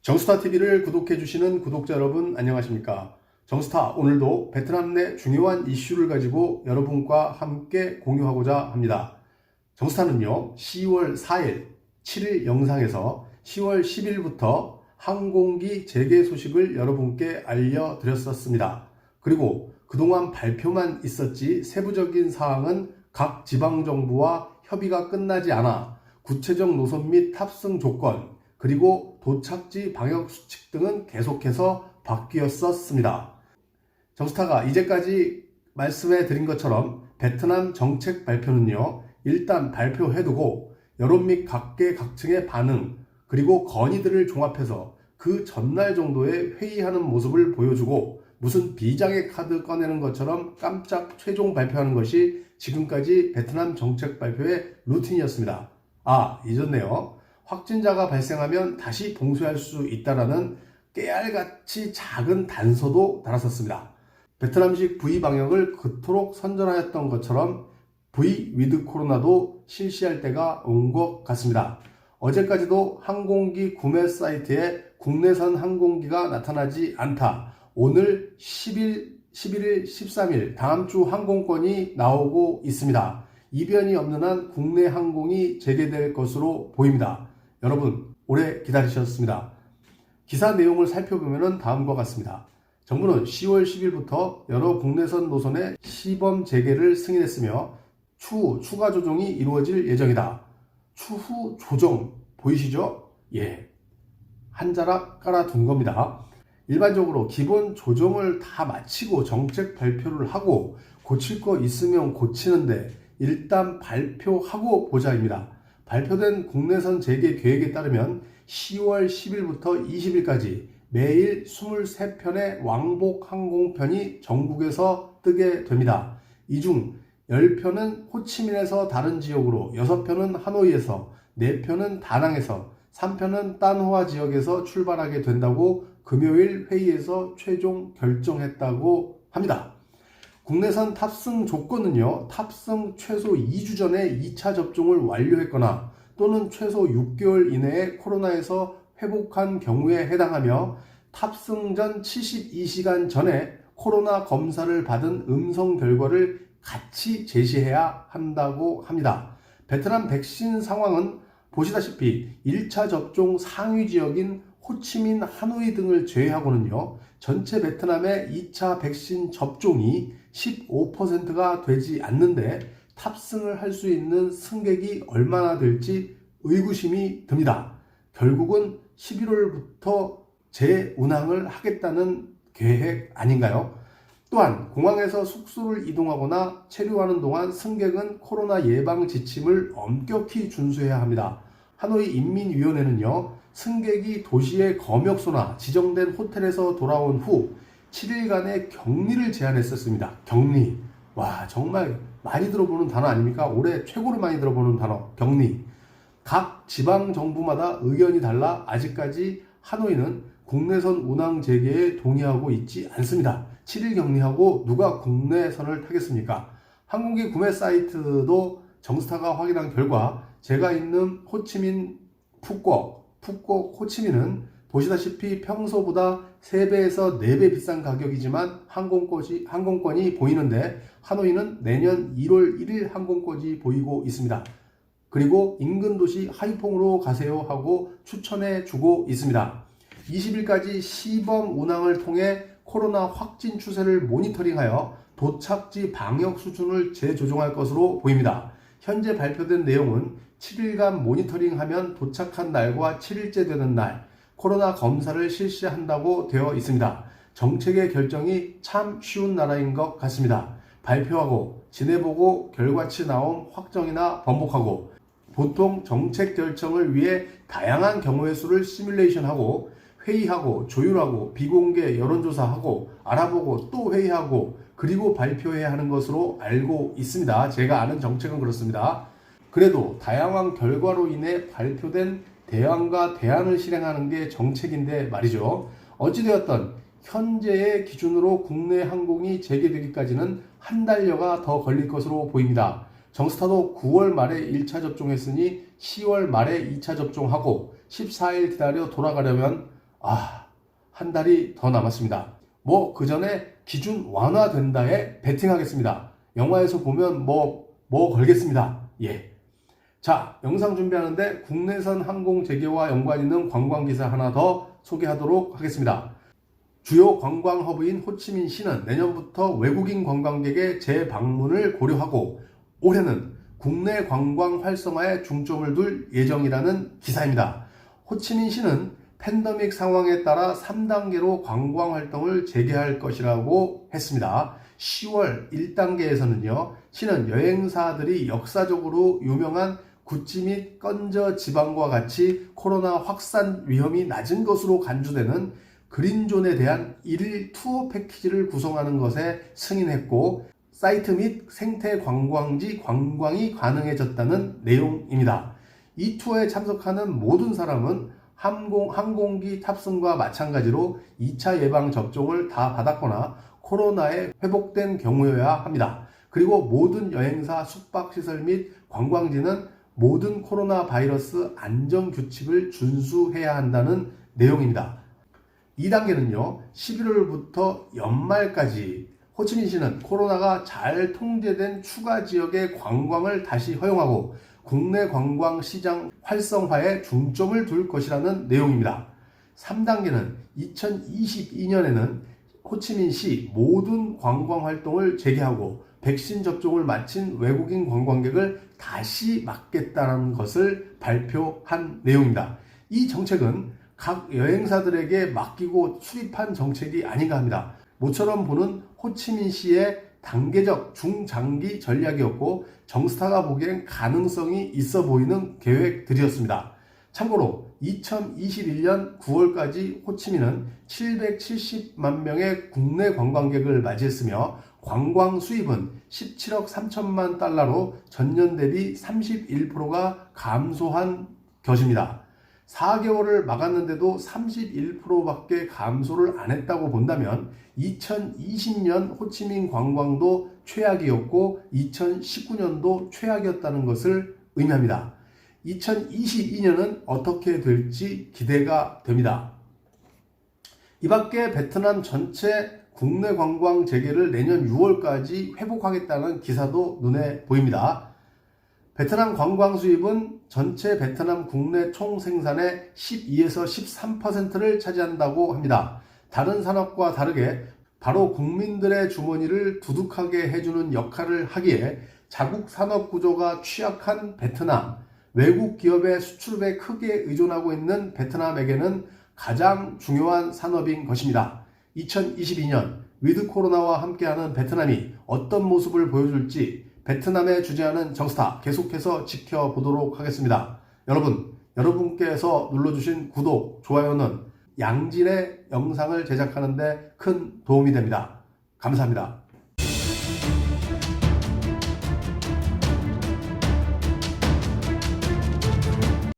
정스타TV를 구독해주시는 구독자 여러분 안녕하십니까. 정스타 오늘도 베트남 내 중요한 이슈를 가지고 여러분과 함께 공유하고자 합니다. 정스타는요 10월 4일, 7일 영상에서 10월 10일부터 항공기 재개 소식을 여러분께 알려드렸었습니다. 그리고 그동안 발표만 있었지 세부적인 사항은 각 지방정부와 협의가 끝나지 않아 구체적 노선 및 탑승 조건 그리고 도착지 방역수칙 등은 계속해서 바뀌었었습니다. 정스타가 이제까지 말씀해 드린 것처럼 베트남 정책 발표는요 일단 발표해두고 여론 및 각계각층의 반응 그리고 건의들을 종합해서 그 전날 정도에 회의하는 모습을 보여주고 무슨 비장의 카드 꺼내는 것처럼 깜짝 최종 발표하는 것이 지금까지 베트남 정책 발표의 루틴이었습니다. 잊었네요. 확진자가 발생하면 다시 봉쇄할 수 있다라는 깨알같이 작은 단서도 달았었습니다. 베트남식 V 방역을 그토록 선전하였던 것처럼 V 위드 코로나도 실시할 때가 온 것 같습니다. 어제까지도 항공기 구매 사이트에 국내선 항공기가 나타나지 않다. 오늘 10일, 11일, 13일 다음 주 항공권이 나오고 있습니다. 이변이 없는 한 국내 항공이 재개될 것으로 보입니다. 여러분 오래 기다리셨습니다. 기사 내용을 살펴보면 다음과 같습니다. 정부는 10월 10일부터 여러 국내선 노선의 시범 재개를 승인했으며 추후 추가 조정이 이루어질 예정이다. 추후 조정 보이시죠? 한 자락 깔아둔 겁니다. 일반적으로 기본 조정을 다 마치고 정책 발표를 하고 고칠 거 있으면 고치는데 일단 발표하고 보자입니다. 발표된 국내선 재개 계획에 따르면 10월 10일부터 20일까지 매일 23편의 왕복 항공편이 전국에서 뜨게 됩니다. 이 중 10편은 호치민에서 다른 지역으로, 6편은 하노이에서, 4편은 다낭에서, 3편은 딴호아 지역에서 출발하게 된다고 금요일 회의에서 최종 결정했다고 합니다. 국내선 탑승 조건은요, 탑승 최소 2주 전에 2차 접종을 완료했거나 또는 최소 6개월 이내에 코로나에서 회복한 경우에 해당하며 탑승 전 72시간 전에 코로나 검사를 받은 음성 결과를 같이 제시해야 한다고 합니다. 베트남 백신 상황은 보시다시피 1차 접종 상위 지역인 호치민, 하노이 등을 제외하고는요, 전체 베트남의 2차 백신 접종이 15%가 되지 않는데 탑승을 할 수 있는 승객이 얼마나 될지 의구심이 듭니다. 결국은 11월부터 재운항을 하겠다는 계획 아닌가요? 또한 공항에서 숙소를 이동하거나 체류하는 동안 승객은 코로나 예방 지침을 엄격히 준수해야 합니다. 하노이 인민위원회는요, 승객이 도시의 검역소나 지정된 호텔에서 돌아온 후 7일간의 격리를 제안했었습니다. 격리. 정말 많이 들어보는 단어 아닙니까? 올해 최고로 많이 들어보는 단어, 격리. 각 지방정부마다 의견이 달라 아직까지 하노이는 국내선 운항 재개에 동의하고 있지 않습니다. 7일 격리하고 누가 국내선을 타겠습니까? 항공기 구매 사이트도 정스타가 확인한 결과 제가 있는 호치민 푸꾸옥 호치민은 보시다시피 평소보다 3배에서 4배 비싼 가격이지만 항공권이 보이는데 하노이는 내년 1월 1일 항공권이 보이고 있습니다. 그리고 인근 도시 하이퐁으로 가세요 하고 추천해 주고 있습니다. 20일까지 시범 운항을 통해 코로나 확진 추세를 모니터링하여 도착지 방역 수준을 재조정할 것으로 보입니다. 현재 발표된 내용은 7일간 모니터링하면 도착한 날과 7일째 되는 날 코로나 검사를 실시한다고 되어 있습니다. 정책의 결정이 참 쉬운 나라인 것 같습니다. 발표하고 지내보고 결과치 나옴 확정이나 번복하고 보통 정책 결정을 위해 다양한 경우의 수를 시뮬레이션하고 회의하고 조율하고 비공개 여론조사하고 알아보고 또 회의하고 그리고 발표해야 하는 것으로 알고 있습니다. 제가 아는 정책은 그렇습니다. 그래도 다양한 결과로 인해 발표된 대안과 대안을 실행하는 게 정책인데 말이죠. 어찌되었던 현재의 기준으로 국내 항공이 재개되기까지는 한 달여가 더 걸릴 것으로 보입니다. 정스타도 9월 말에 1차 접종했으니 10월 말에 2차 접종하고 14일 기다려 돌아가려면 한 달이 더 남았습니다. 그 전에 기준 완화된다에 베팅하겠습니다. 영화에서 보면 뭐 걸겠습니다. 예. 자, 영상 준비하는데 국내선 항공 재개와 연관 있는 관광기사 하나 더 소개하도록 하겠습니다. 주요 관광 허브인 호치민시는 내년부터 외국인 관광객의 재방문을 고려하고 올해는 국내 관광 활성화에 중점을 둘 예정이라는 기사입니다. 호치민시는 팬데믹 상황에 따라 3단계로 관광 활동을 재개할 것이라고 했습니다. 10월 1단계에서는요, 시는 여행사들이 역사적으로 유명한 구찌 및 건저 지방과 같이 코로나 확산 위험이 낮은 것으로 간주되는 그린존에 대한 1일 투어 패키지를 구성하는 것에 승인했고 사이트 및 생태 관광지 관광이 가능해졌다는 내용입니다. 이 투어에 참석하는 모든 사람은 항공기 탑승과 마찬가지로 2차 예방 접종을 다 받았거나 코로나에 회복된 경우여야 합니다. 그리고 모든 여행사 숙박시설 및 관광지는 모든 코로나 바이러스 안전규칙을 준수해야 한다는 내용입니다. 2단계는요, 11월부터 연말까지 호치민시는 코로나가 잘 통제된 추가 지역의 관광을 다시 허용하고 국내 관광 시장 활성화에 중점을 둘 것이라는 내용입니다. 3단계는 2022년에는 호치민시 모든 관광 활동을 재개하고 백신 접종을 마친 외국인 관광객을 다시 맞겠다는 것을 발표한 내용입니다. 이 정책은 각 여행사들에게 맡기고 수립한 정책이 아닌가 합니다. 모처럼 보는 호치민시의 단계적 중장기 전략이었고 정스타가 보기엔 가능성이 있어 보이는 계획들이었습니다. 참고로 2021년 9월까지 호치민은 770만 명의 국내 관광객을 맞이했으며 관광 수입은 17억 3천만 달러로 전년 대비 31%가 감소한 것입니다. 4개월을 막았는데도 31%밖에 감소를 안 했다고 본다면 2020년 호치민 관광도 최악이었고 2019년도 최악이었다는 것을 의미합니다. 2022년은 어떻게 될지 기대가 됩니다. 이 밖에 베트남 전체 국내 관광 재개를 내년 6월까지 회복하겠다는 기사도 눈에 보입니다. 베트남 관광 수입은 전체 베트남 국내 총 생산의 12에서 13%를 차지한다고 합니다. 다른 산업과 다르게 바로 국민들의 주머니를 두둑하게 해주는 역할을 하기에 자국 산업 구조가 취약한 베트남, 외국 기업의 수출에 크게 의존하고 있는 베트남에게는 가장 중요한 산업인 것입니다. 2022년 위드 코로나와 함께하는 베트남이 어떤 모습을 보여줄지 베트남에 주재하는 정스타 계속해서 지켜보도록 하겠습니다. 여러분께서 눌러주신 구독, 좋아요는 양질의 영상을 제작하는 데 큰 도움이 됩니다. 감사합니다.